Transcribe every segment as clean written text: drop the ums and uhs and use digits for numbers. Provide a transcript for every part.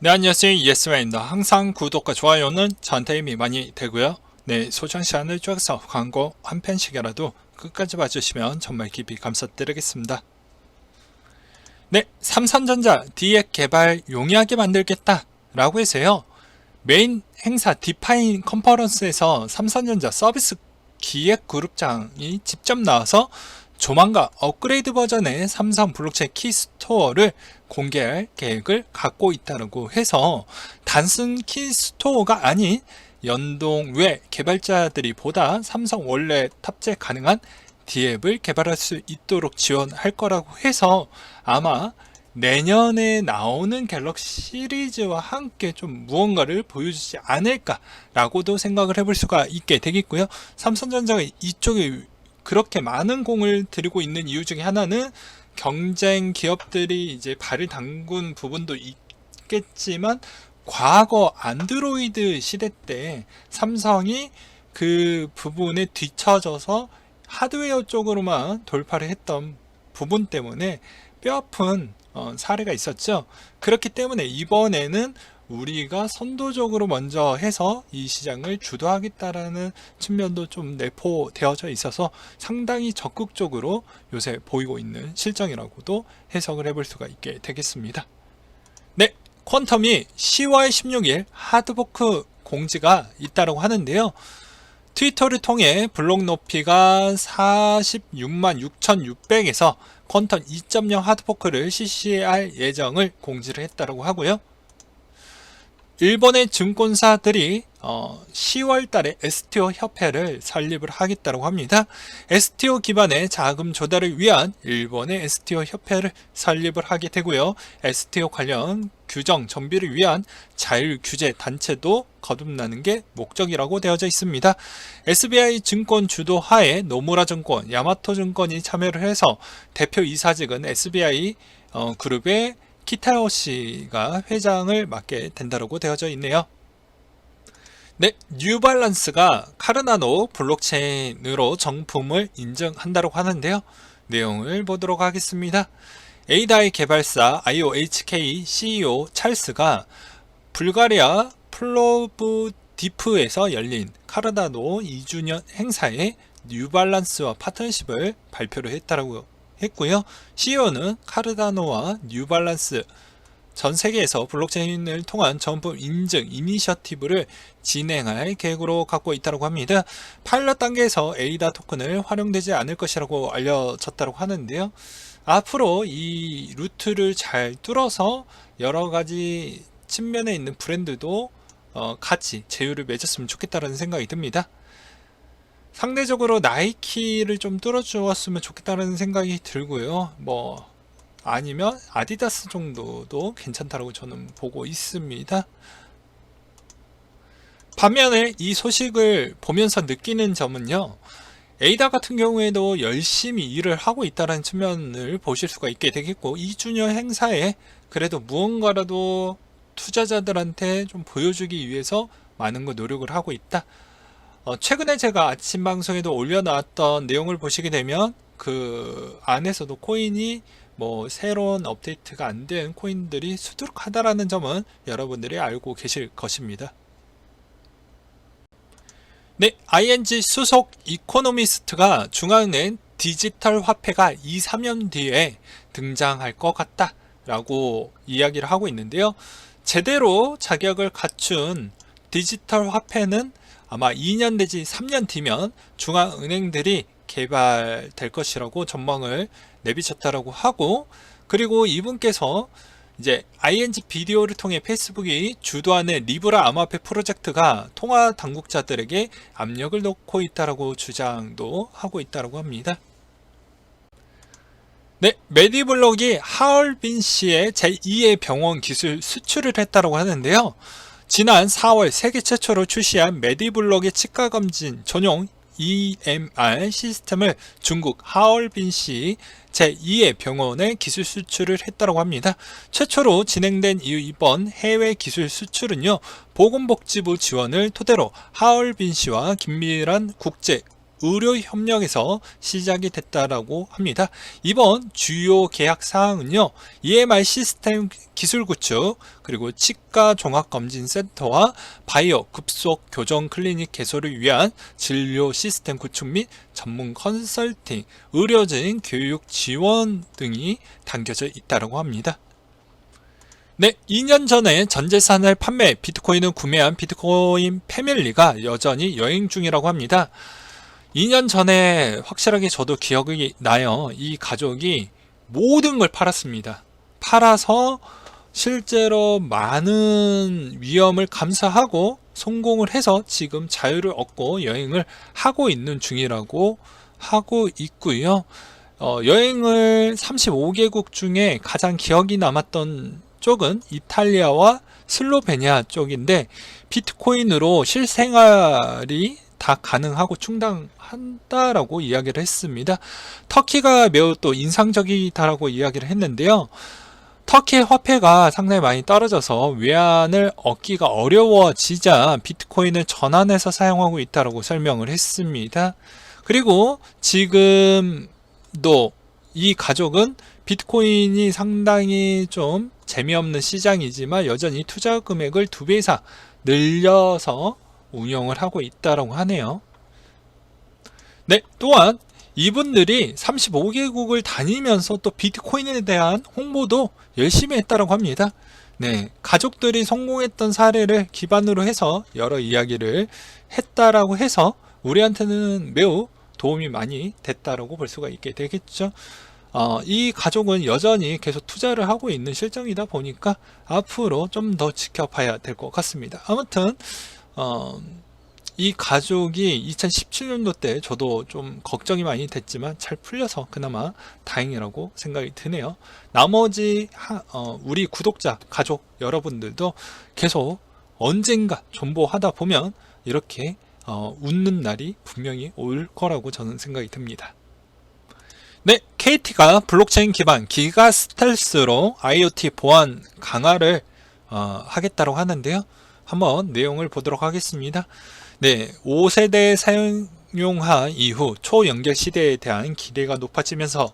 네, 안녕하세요. 예스맨입니다. 항상 구독과 좋아요는 저한테 힘이 많이 되고요. 네, 소장 시간을 쪼개서 광고 한 편씩이라도 끝까지 봐주시면 정말 깊이 감사드리겠습니다. 네, 삼성전자 디앱 개발 용이하게 만들겠다 라고 해서요. 메인 행사 디파인 컨퍼런스에서 삼성전자 서비스 기획 그룹장이 직접 나와서 조만간 업그레이드 버전의 삼성 블록체인 키스토어를 공개할 계획을 갖고 있다고 해서 단순 키스토어가 아닌 연동 외 개발자들이 보다 삼성 원래 탑재 가능한 디앱을 개발할 수 있도록 지원할 거라고 해서 아마 내년에 나오는 갤럭시 시리즈와 함께 좀 무언가를 보여주지 않을까라고도 생각을 해볼 수가 있게 되겠고요. 삼성전자가 이쪽에 그렇게 많은 공을 들이고 있는 이유 중에 하나는 경쟁 기업들이 이제 발을 담근 부분도 있겠지만 과거 안드로이드 시대 때 삼성이 그 부분에 뒤처져서 하드웨어 쪽으로만 돌파를 했던 부분 때문에 뼈아픈 사례가 있었죠. 그렇기 때문에 이번에는 우리가 선도적으로 먼저 해서 이 시장을 주도하겠다라는 측면도 좀 내포되어져 있어서 상당히 적극적으로 요새 보이고 있는 실정이라고도 해석을 해볼 수가 있게 되겠습니다. 네, 퀀텀이 10월 16일 하드포크 공지가 있다고 하는데요. 트위터를 통해 블록 높이가 46만 6,600에서 퀀텀 2.0 하드포크를 실시할 예정을 공지를 했다고 하고요. 일본의 증권사들이 10월 달에 STO 협회를 설립을 하겠다고 합니다. STO 기반의 자금 조달을 위한 일본의 STO 협회를 설립을 하게 되고요. STO 관련 규정 정비를 위한 자율 규제 단체도 거듭나는 게 목적이라고 되어져 있습니다. SBI 증권 주도하에 노무라 증권, 야마토 증권이 참여를 해서 대표 이사직은 SBI 그룹의 키타오 씨가 회장을 맡게 된다고 되어져 있네요. 네, 뉴발란스가 카르나노 블록체인으로 정품을 인증한다고 하는데요. 내용을 보도록 하겠습니다. 에이다이 개발사 IOHK CEO 찰스가 불가리아 플로브디프에서 열린 카르나노 2주년 행사에 뉴발란스와 파트너십을 발표를 했고요. CEO는 카르다노와 뉴발란스 전 세계에서 블록체인을 통한 정품 인증 이니셔티브를 진행할 계획으로 갖고 있다고 합니다. 파일럿 단계에서 에이다 토큰을 활용되지 않을 것이라고 알려졌다고 하는데요. 앞으로 이 루트를 잘 뚫어서 여러 가지 측면에 있는 브랜드도 같이 제휴를 맺었으면 좋겠다는 생각이 듭니다. 상대적으로 나이키를 좀 뚫어주었으면 좋겠다는 생각이 들고요. 뭐 아니면 아디다스 정도도 괜찮다고 저는 보고 있습니다. 반면에 이 소식을 보면서 느끼는 점은요. 에이다 같은 경우에도 열심히 일을 하고 있다는 측면을 보실 수가 있게 되겠고 2주년 행사에 그래도 무언가라도 투자자들한테 좀 보여주기 위해서 많은 거 노력을 하고 있다. 최근에 제가 아침 방송에도 올려놨던 내용을 보시게 되면 그 안에서도 코인이 뭐 새로운 업데이트가 안 된 코인들이 수두룩하다라는 점은 여러분들이 알고 계실 것입니다. 네, ING 수속 이코노미스트가 중앙은행 디지털 화폐가 2, 3년 뒤에 등장할 것 같다 라고 이야기를 하고 있는데요. 제대로 자격을 갖춘 디지털 화폐는 아마 2년 내지 3년 뒤면 중앙은행들이 개발될 것이라고 전망을 내비쳤다라고 하고, 그리고 이분께서 이제 ING 비디오를 통해 페이스북이 주도하는 리브라 암호화폐 프로젝트가 통화 당국자들에게 압력을 넣고 있다라고 주장도 하고 있다라고 합니다. 네, 메디블록이 하얼빈 씨의 제2의 병원 기술 수출을 했다고 하는데요. 지난 4월 세계 최초로 출시한 메디블록의 치과 검진 전용 EMR 시스템을 중국 하얼빈시 제2의 병원에 기술 수출을 했다고 합니다. 최초로 진행된 이번 해외 기술 수출은요, 보건복지부 지원을 토대로 하얼빈시와 긴밀한 국제 의료협력에서 시작이 됐다라고 합니다. 이번 주요 계약 사항은요, EMR 시스템 기술 구축, 그리고 치과 종합검진센터와 바이오 급속 교정 클리닉 개소를 위한 진료 시스템 구축 및 전문 컨설팅, 의료진 교육 지원 등이 담겨져 있다고 합니다. 네, 2년 전에 전 재산을 판매, 비트코인을 구매한 비트코인 패밀리가 여전히 여행 중이라고 합니다. 2년 전에 확실하게 저도 기억이 나요. 이 가족이 모든 걸 팔았습니다. 팔아서 실제로 많은 위험을 감수하고 성공을 해서 지금 자유를 얻고 여행을 하고 있는 중이라고 하고 있고요. 여행을 35개국 중에 가장 기억이 남았던 쪽은 이탈리아와 슬로베니아 쪽인데, 비트코인으로 실생활이 다 가능하고 충당한다라고 이야기를 했습니다. 터키가 매우 또 인상적이다라고 이야기를 했는데요. 터키의 화폐가 상당히 많이 떨어져서 외환을 얻기가 어려워지자 비트코인을 전환해서 사용하고 있다라고 설명을 했습니다. 그리고 지금도 이 가족은 비트코인이 상당히 좀 재미없는 시장이지만 여전히 투자 금액을 2배 이상 늘려서 운영을 하고 있다고 하네요. 네, 또한 이분들이 35개국을 다니면서 또 비트코인에 대한 홍보도 열심히 했다고 합니다. 네, 가족들이 성공했던 사례를 기반으로 해서 여러 이야기를 했다라고 해서 우리한테는 매우 도움이 많이 됐다라고 볼 수가 있게 되겠죠. 이 가족은 여전히 계속 투자를 하고 있는 실정이다 보니까 앞으로 좀 더 지켜봐야 될 것 같습니다. 아무튼 이 가족이 2017년도 때 저도 좀 걱정이 많이 됐지만 잘 풀려서 그나마 다행이라고 생각이 드네요. 나머지 우리 구독자, 가족 여러분들도 계속 언젠가 존버하다 보면 이렇게 웃는 날이 분명히 올 거라고 저는 생각이 듭니다. 네, KT가 블록체인 기반 기가 스텔스로 IoT 보안 강화를 하겠다고 하는데요. 한번 내용을 보도록 하겠습니다. 네, 5세대 사용화 이후 초연결 시대에 대한 기대가 높아지면서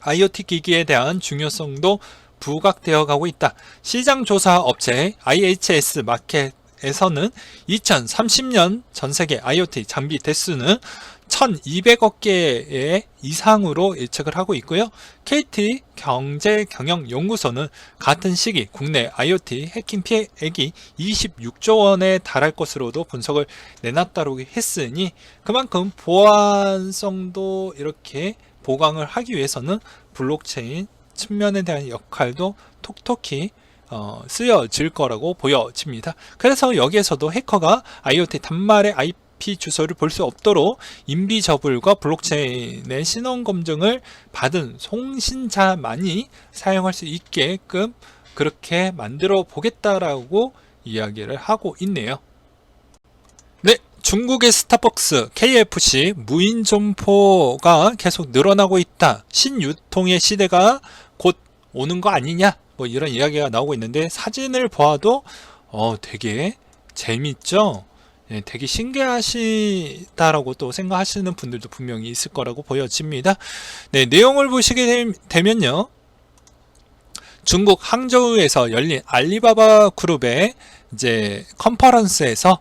IoT 기기에 대한 중요성도 부각되어 가고 있다. 시장조사 업체 IHS 마켓에서는 2030년 전세계 IoT 장비 대수는 1200억 개 이상으로 예측을 하고 있고요. KT 경제경영연구소는 같은 시기 국내 IoT 해킹 피해액이 26조 원에 달할 것으로도 분석을 내놨다고 했으니 그만큼 보안성도 이렇게 보강을 하기 위해서는 블록체인 측면에 대한 역할도 톡톡히 쓰여질 거라고 보여집니다. 그래서 여기에서도 해커가 IoT 단말의 IP 주소를 볼 수 없도록 인비저블과 블록체인의 신원 검증을 받은 송신자만이 사용할 수 있게끔 그렇게 만들어 보겠다라고 이야기를 하고 있네요. 네, 중국의 스타벅스, KFC 무인 점포가 계속 늘어나고 있다. 신유통의 시대가 곧 오는 거 아니냐? 뭐 이런 이야기가 나오고 있는데 사진을 보아도 되게 재밌죠? 네, 되게 신기하시다라고 또 생각하시는 분들도 분명히 있을 거라고 보여집니다. 네, 내용을 보시게 되면요. 중국 항저우에서 열린 알리바바 그룹의 이제 컨퍼런스에서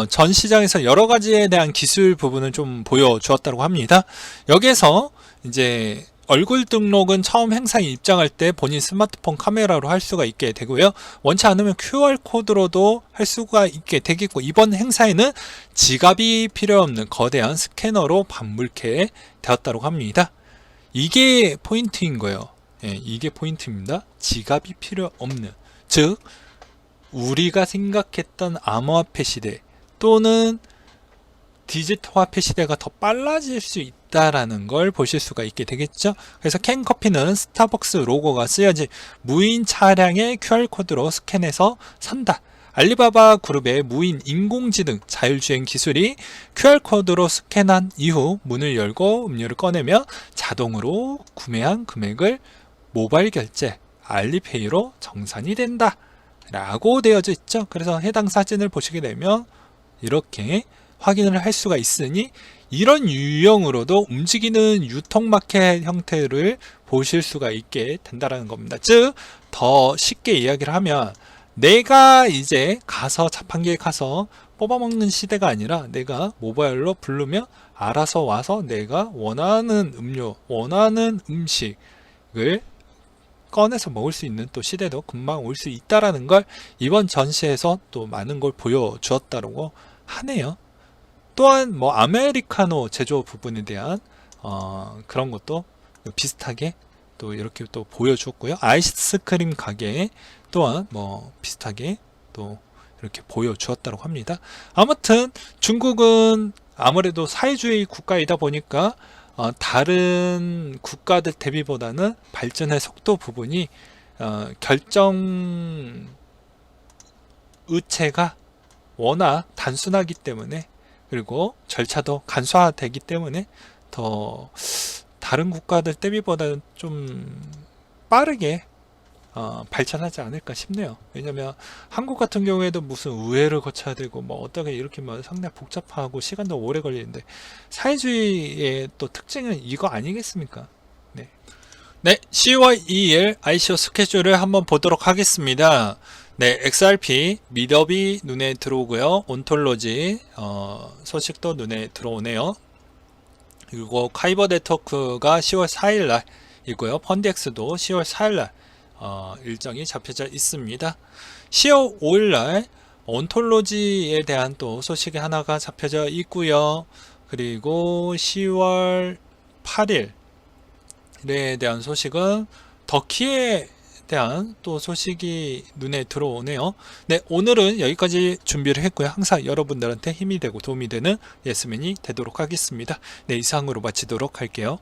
전 시장에서 여러 가지에 대한 기술 부분을 좀 보여주었다고 합니다. 여기에서 이제 얼굴 등록은 처음 행사에 입장할 때 본인 스마트폰 카메라로 할 수가 있게 되고요. 원치 않으면 QR코드로도 할 수가 있게 되겠고, 이번 행사에는 지갑이 필요 없는 거대한 스캐너로 반물게 되었다고 합니다. 이게 포인트인 거예요. 예, 이게 포인트입니다. 지갑이 필요 없는, 즉 우리가 생각했던 암호화폐 시대 또는 디지털 화폐 시대가 더 빨라질 수 있다라는 걸 보실 수가 있게 되겠죠. 그래서 캔커피는 스타벅스 로고가 쓰여진 무인 차량의 QR코드로 스캔해서 산다. 알리바바 그룹의 무인 인공지능 자율주행 기술이 QR코드로 스캔한 이후 문을 열고 음료를 꺼내며 자동으로 구매한 금액을 모바일 결제 알리페이로 정산이 된다 라고 되어져 있죠. 그래서 해당 사진을 보시게 되면 이렇게 확인을 할 수가 있으니 이런 유형으로도 움직이는 유통마켓 형태를 보실 수가 있게 된다는 겁니다. 즉, 더 쉽게 이야기를 하면 내가 이제 가서 자판기에 가서 뽑아먹는 시대가 아니라 내가 모바일로 부르면 알아서 와서 내가 원하는 음료, 원하는 음식을 꺼내서 먹을 수 있는 또 시대도 금방 올 수 있다라는 걸 이번 전시에서 또 많은 걸 보여주었다고 하네요. 또한 뭐 아메리카노 제조 부분에 대한 그런 것도 비슷하게 또 이렇게 또 보여주었고요. 아이스크림 가게 또한 뭐 비슷하게 또 이렇게 보여주었다고 합니다. 아무튼 중국은 아무래도 사회주의 국가이다 보니까 다른 국가들 대비보다는 발전의 속도 부분이 결정 의체가 워낙 단순하기 때문에, 그리고 절차도 간소화되기 때문에 더 다른 국가들 대비보다는 좀 빠르게 발전하지 않을까 싶네요. 왜냐면 한국 같은 경우에도 무슨 의회를 거쳐야 되고 뭐 어떻게 이렇게 뭐 상당히 복잡하고 시간도 오래 걸리는데, 사회주의의 또 특징은 이거 아니겠습니까? 네, 10월 2일 ICO 스케줄을 한번 보도록 하겠습니다. 네, XRP 미더비 눈에 들어오고요. 온톨로지 소식도 눈에 들어오네요. 그리고 카이버 네트워크가 10월 4일날 이고요. 펀디엑스도 10월 4일날 일정이 잡혀져 있습니다. 10월 5일날 온톨로지에 대한 또 소식이 하나가 잡혀져 있고요. 그리고 10월 8일에 대한 소식은 더키에 대한 또 소식이 눈에 들어오네요. 네, 오늘은 여기까지 준비를 했고요. 항상 여러분들한테 힘이 되고 도움이 되는 예스맨이 되도록 하겠습니다. 네, 이상으로 마치도록 할게요.